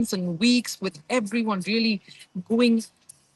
and weeks with everyone really going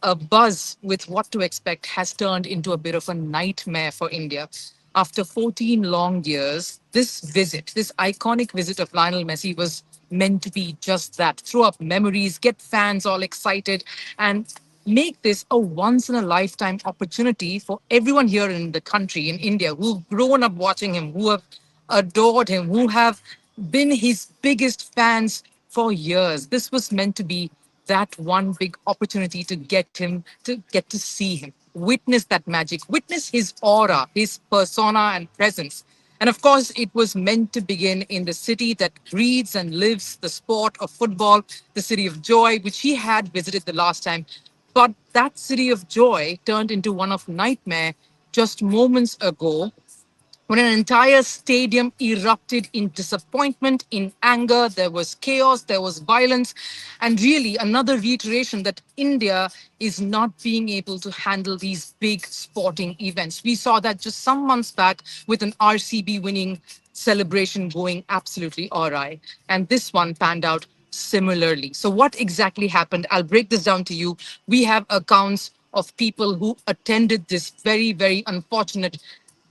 a buzz with what to expect has turned into a bit of a nightmare for India. After 14 long years, this iconic visit of Lionel Messi was meant to be just that, throw up memories, get fans all excited, and make this a once in a lifetime opportunity for everyone here in the country, in India, who've grown up watching him, who have adored him, who have been his biggest fans for years. This was meant to be that one big opportunity to get to see him, witness that magic, witness his aura, his persona and presence. And of course, it was meant to begin in the city that breathes and lives the sport of football, the city of joy, which he had visited the last time. But that city of joy turned into one of nightmare just moments ago when an entire stadium erupted in disappointment, in anger. There was chaos, there was violence, and really another reiteration that India is not being able to handle these big sporting events. We saw that just some months back with an RCB winning celebration going absolutely awry. And this one panned out similarly. So, what exactly happened? I'll break this down to you. We have accounts of people who attended this very, very unfortunate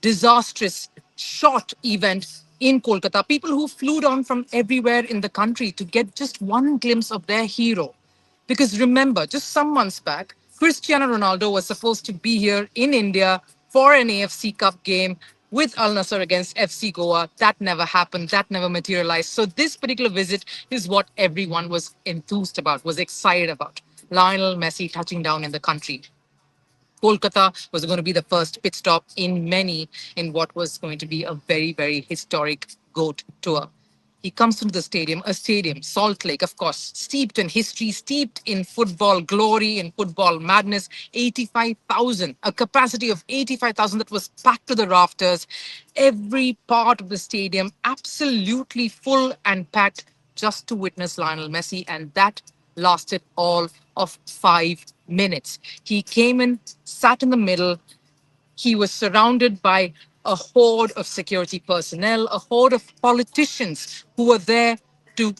disastrous short event in Kolkata. People who flew down from everywhere in the country to get just one glimpse of their hero. Because remember, just some months back, Cristiano Ronaldo was supposed to be here in India for an AFC Cup game with Al Nassr against FC Goa. That never happened. That never materialized. So this particular visit is what everyone was enthused about, was excited about. Lionel Messi touching down in the country. Kolkata was going to be the first pit stop in many in what was going to be a very, very historic GOAT tour. He comes into the stadium, a stadium, Salt Lake, of course, steeped in history, steeped in football glory, in football madness. 85,000, a capacity of 85,000 that was packed to the rafters. Every part of the stadium absolutely full and packed just to witness Lionel Messi. And that lasted all of 5 minutes. He came in, sat in the middle. He was surrounded by a horde of security personnel, a horde of politicians who were there to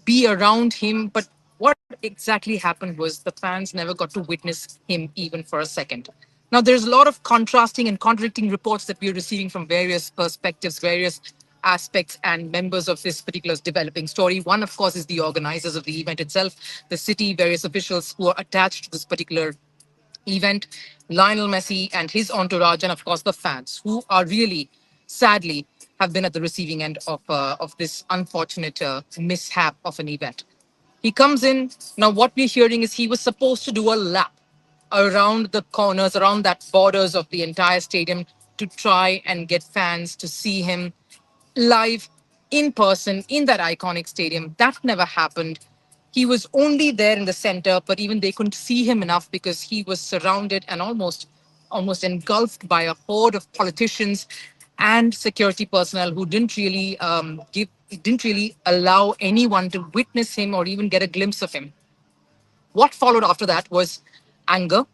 be around him. But what exactly happened was the fans never got to witness him even for a second. Now, there's a lot of contrasting and contradicting reports that we're receiving from various perspectives, various aspects and members of this particular developing story. One, of course, is the organizers of the event itself, the city, various officials who are attached to this particular event, Lionel Messi and his entourage, and of course the fans who are really, sadly, have been at the receiving end of this unfortunate mishap of an event. He comes in. Now, what we're hearing is he was supposed to do a lap around the corners, around that borders of the entire stadium to try and get fans to see him live in person in that iconic stadium. That never happened. He was only there in the center, but even they couldn't see him enough because he was surrounded and almost engulfed by a horde of politicians and security personnel who didn't really allow anyone to witness him or even get a glimpse of him. What followed after that was anger,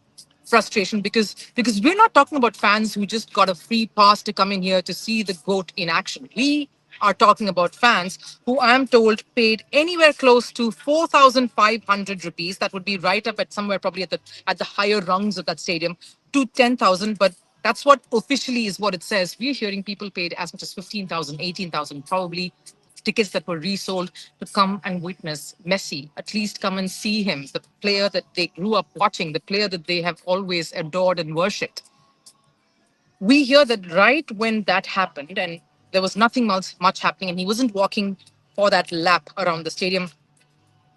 frustration, because we're not talking about fans who just got a free pass to come in here to see the goat in action. We are talking about fans who I'm told paid anywhere close to 4,500 rupees. That would be right up at somewhere probably at the higher rungs of that stadium to 10,000. But that's what officially is what it says. We're hearing people paid as much as 15,000, 18,000, probably tickets that were resold to come and witness Messi, at least come and see him, the player that they grew up watching, the player that they have always adored and worshipped. We hear that right when that happened, and there was nothing much happening, and he wasn't walking for that lap around the stadium,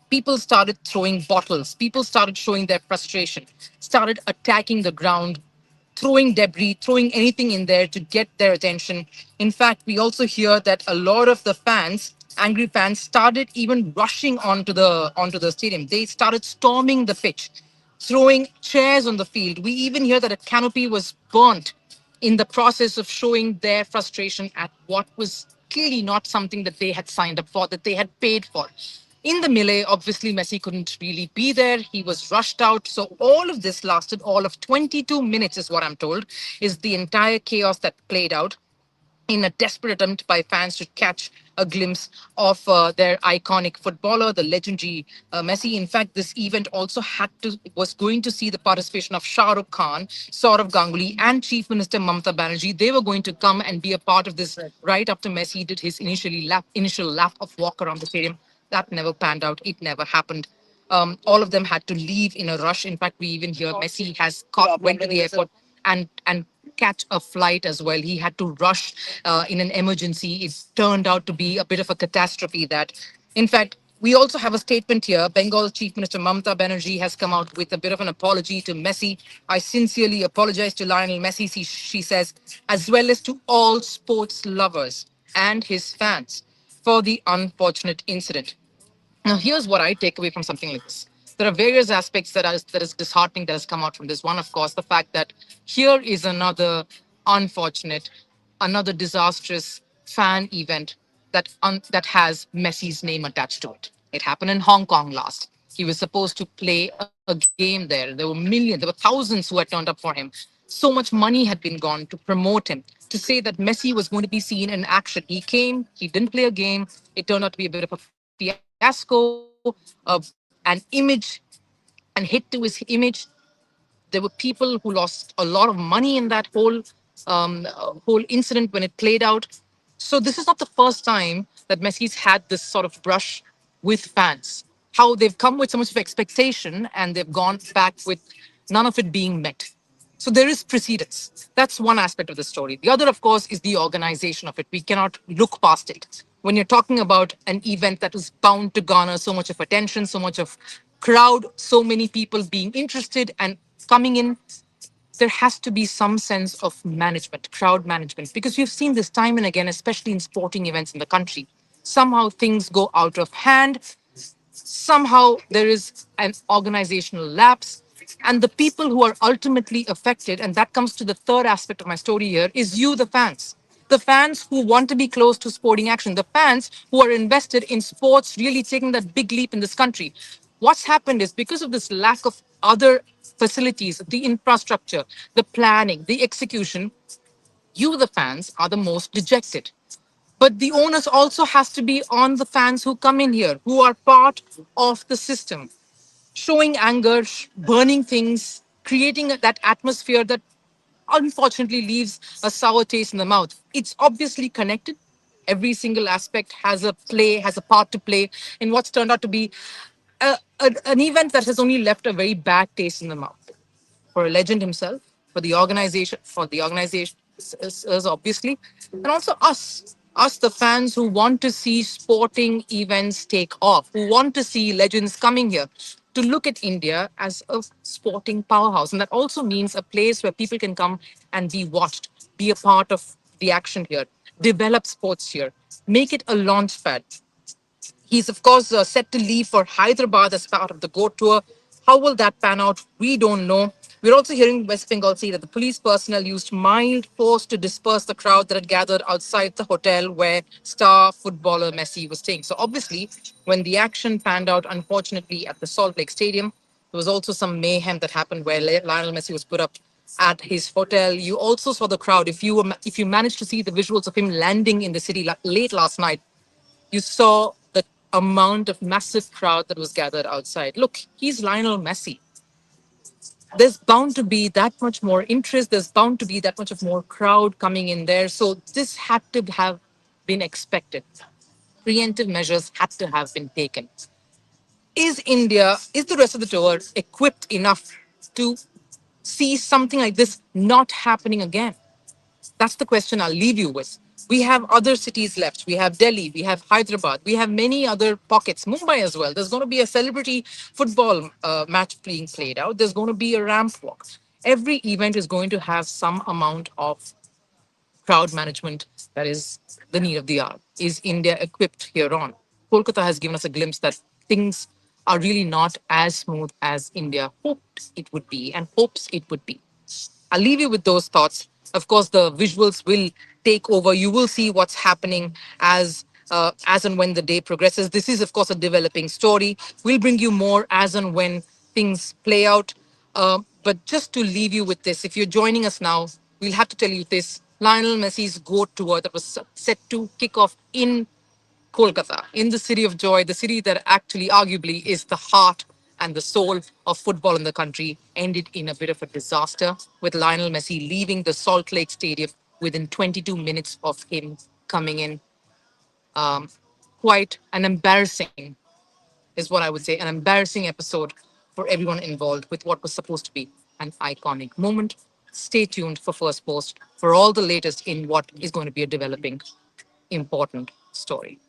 people started throwing bottles. People started showing their frustration, started attacking the ground, throwing debris, throwing anything in there to get their attention. In fact, we also hear that a lot of the fans, angry fans, started even rushing onto the stadium. They started storming the pitch, throwing chairs on the field. We even hear that a canopy was burnt in the process of showing their frustration at what was clearly not something that they had signed up for, that they had paid for. In the melee, obviously, Messi couldn't really be there. He was rushed out. So all of this lasted all of 22 minutes, is what I'm told, is the entire chaos that played out in a desperate attempt by fans to catch a glimpse of their iconic footballer, the legendary Messi. In fact, this event also was going to see the participation of Shah Rukh Khan, Saurav Ganguly, and Chief Minister Mamata Banerjee. They were going to come and be a part of this right after Messi did his initial lap of walk around the stadium. That never panned out. It never happened. All of them had to leave in a rush. In fact, we even hear Messi went to the airport and catch a flight as well. He had to rush in an emergency. It turned out to be a bit of a catastrophe. That, in fact, we also have a statement here. Bengal Chief Minister Mamata Banerjee has come out with a bit of an apology to Messi. I sincerely apologize to Lionel Messi, she says, as well as to all sports lovers and his fans for the unfortunate incident. Now, here's what I take away from something like this. There are various aspects that is disheartening that has come out from this. One, of course, the fact that here is another unfortunate, another disastrous fan event that has Messi's name attached to it. It happened in Hong Kong last. He was supposed to play a game there. There were millions, there were thousands who had turned up for him. So much money had been gone to promote him, to say that Messi was going to be seen in action. He came, he didn't play a game. It turned out to be a bit of a fiasco, an image, and hit to his image. There were people who lost a lot of money in that whole incident when it played out. So this is not the first time that Messi's had this sort of brush with fans. How they've come with so much of expectation and they've gone back with none of it being met. So there is precedence. That's one aspect of the story. The other, of course, is the organization of it. We cannot look past it. When you're talking about an event that was bound to garner so much of attention, so much of crowd, so many people being interested and coming in, there has to be some sense of management, crowd management, because we've seen this time and again, especially in sporting events in the country. Somehow things go out of hand, somehow there is an organizational lapse, and the people who are ultimately affected, and that comes to the third aspect of my story here, is you, the fans who want to be close to sporting action, the fans who are invested in sports really taking that big leap in this country. What's happened is, because of this lack of other facilities, the infrastructure, the planning, the execution, you, the fans, are the most dejected. But the onus also has to be on the fans who come in here, who are part of the system, showing anger, burning things, creating that atmosphere that unfortunately leaves a sour taste in the mouth. It's obviously connected. Every single aspect has a part to play in what's turned out to be an event that has only left a very bad taste in the mouth for a legend himself, for the organization, obviously, and also us, the fans who want to see sporting events take off, who want to see legends coming here to look at India as a sporting powerhouse. And that also means a place where people can come and be watched, be a part of the action here, develop sports here, make it a launch pad. He's, of course, set to leave for Hyderabad as part of the Go tour. How will that pan out? We don't know. We're also hearing West Bengal say that the police personnel used mild force to disperse the crowd that had gathered outside the hotel where star footballer Messi was staying. So, obviously, when the action panned out, unfortunately, at the Salt Lake Stadium, there was also some mayhem that happened where Lionel Messi was put up at his hotel. You also saw the crowd. If you managed to see the visuals of him landing in the city late last night, you saw the amount of massive crowd that was gathered outside. Look, he's Lionel Messi. There's bound to be that much more interest. There's bound to be that much of more crowd coming in there. So this had to have been expected. Preemptive measures had to have been taken. Is the rest of the tour equipped enough to see something like this not happening again? That's the question I'll leave you with. We have other cities left. We have Delhi, we have Hyderabad, we have many other pockets, Mumbai as well. There's going to be a celebrity football match being played out. There's going to be a ramp walk. Every event is going to have some amount of crowd management that is the need of the hour. Is India equipped here on? Kolkata has given us a glimpse that things are really not as smooth as India hoped it would be and hopes it would be. I'll leave you with those thoughts. Of course, the visuals will take over. You will see what's happening as and when the day progresses. This is, of course, a developing story. We'll bring you more as and when things play out. But just to leave you with this, if you're joining us now, we'll have to tell you this: Lionel Messi's Go tour that was set to kick off in Kolkata, in the city of joy, the city that actually arguably is the heart and the soul of football in the country, ended in a bit of a disaster with Lionel Messi leaving the Salt Lake Stadium within 22 minutes of him coming in. Um, Quite an embarrassing, is what I would say, an embarrassing episode for everyone involved with what was supposed to be an iconic moment. Stay tuned for First Post for all the latest in what is going to be a developing important story.